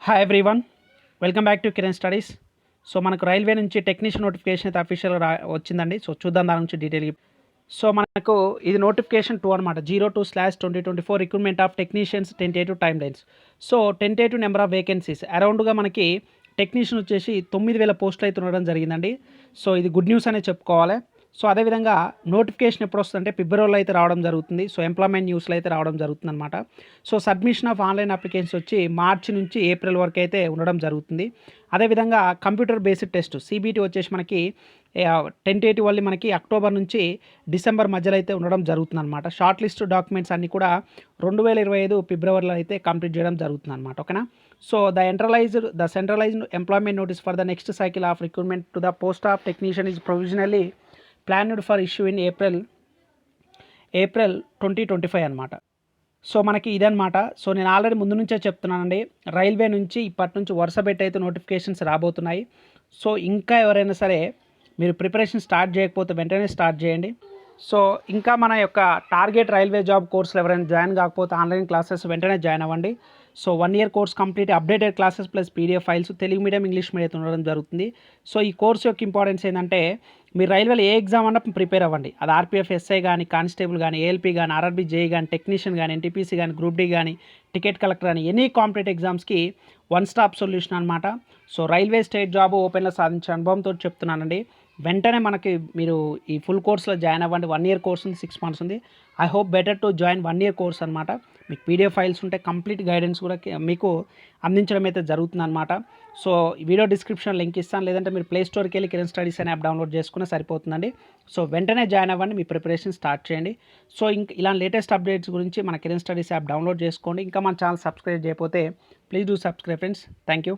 Hi everyone, welcome back to Kiran studies. So మనకు railway నుంచి technician notification అయితే అఫీషియల్గా వచ్చిందండి. సో చూద్దాం దాని నుంచి డీటెయిల్. సో మనకు ఇది నోటిఫికేషన్ 2 అనమాట, 02/2024 recruitment of technicians tentative time lines. So tentative number of vacancies అరౌండ్గా మనకి టెక్నీషియన్ వచ్చేసి 9,000 పోస్టులు అయితే ఉండడం జరిగిందండి. సో ఇది గుడ్ న్యూస్ అనే చెప్పుకోవాలి. సో అదేవిధంగా నోటిఫికేషన్ ఎప్పుడు వస్తుందంటే ఫిబ్రవరిలో అయితే రావడం జరుగుతుంది. సో ఎంప్లాయ్మెంట్ న్యూస్లో అయితే రావడం జరుగుతుంది అనమాట. So submission of online applications వచ్చి మార్చి నుంచి ఏప్రిల్ వరకు అయితే ఉండడం జరుగుతుంది. అదేవిధంగా కంప్యూటర్ బేస్డ్ టెస్ట్ సిబిటి వచ్చేసి మనకి టెంటేటివ్ వల్ల మనకి అక్టోబర్ నుంచి డిసెంబర్ మధ్యలో అయితే ఉండడం జరుగుతుంది అనమాట. షార్ట్ లిస్ట్ డాక్యుమెంట్స్ అన్నీ కూడా 2025 ఫిబ్రవరిలో అయితే కంప్లీట్ చేయడం జరుగుతుంది అనమాట. ఓకేనా. So the centralised employment notice for the next cycle of recruitment to the post of technician is provisionally planned for issue in April 2025 అనమాట. సో మనకి ఇదనమాట. సో నేను ఆల్రెడీ ముందు నుంచే చెప్తున్నానండి, రైల్వే నుంచి ఇప్పటి నుంచి వరుస పెట్టి అయితే నోటిఫికేషన్స్ రాబోతున్నాయి. సో ఇంకా ఎవరైనా సరే మీరు ప్రిపరేషన్ స్టార్ట్ చేయకపోతే వెంటనే స్టార్ట్ చేయండి. సో ఇంకా మన యొక్క టార్గెట్ రైల్వే జాబ్ కోర్సులు ఎవరైనా జాయిన్ కాకపోతే ఆన్లైన్ క్లాసెస్ వెంటనే జాయిన్ అవ్వండి. So 1 year course complete updated classes plus PDF files Telugu medium English medium ఉండడం జరుగుతుంది. సో ఈ కోర్స్ యొక్క ఇంపార్టెన్స్ ఏంటంటే మీరు రైల్వేలో ఏ ఎగ్జామ్ అన్నా ప్రిపేర్ అవ్వండి. అది ఆర్పీఎఫ్ ఎస్ఐ కానీ, కానిస్టేబుల్ కానీ, ఏఎల్పీ కానీ, ఆర్ఆర్బీ జేఈ కానీ, టెక్నీషియన్ కానీ, ఎన్టీపీసీ కానీ, గ్రూప్ డి కానీ, టికెట్ కలెక్టర్ కానీ, ఎనీ కాంపిటేటివ్ ఎగ్జామ్స్కి వన్ స్టాప్ సొల్యూషన్ అనమాట. సో రైల్వే స్టేట్ జాబ్ ఓపెన్లో సాధించే అనుభవంతో చెప్తున్నానండి. వెంటనే మనకి మీరు ఈ ఫుల్ కోర్స్లో జాయిన్ అవ్వండి. 1 year కోర్స్ ఉంది, 6 months ఉంది. I hope better to join 1 year course అనమాట. మీకు పీడిఎఫ్ ఫైల్స్ ఉంటే కంప్లీట్ గైడెన్స్ కూడా మీకు అందించడం అయితే జరుగుతుంది అనమాట. సో వీడియో డిస్క్రిప్షన్ లింక్ ఇస్తాను, లేదంటే మీరు ప్లే స్టోర్కి వెళ్ళి కిరణ్ స్టడీస్ అనే యాప్ డౌన్లోడ్ చేసుకునే సరిపోతుందండి. సో వెంటనే జాయిన్ అవ్వండి, మీ ప్రిపరేషన్ స్టార్ట్ చేయండి. సో ఇలా లేటెస్ట్ అప్డేట్స్ గురించి మన కిరణ్ స్టడీస్ యాప్ డౌన్లోడ్ చేసుకోండి. ఇంకా మన ఛానల్ సబ్స్క్రైబ్ చేయకపోతే please do subscribe friends. Thank you.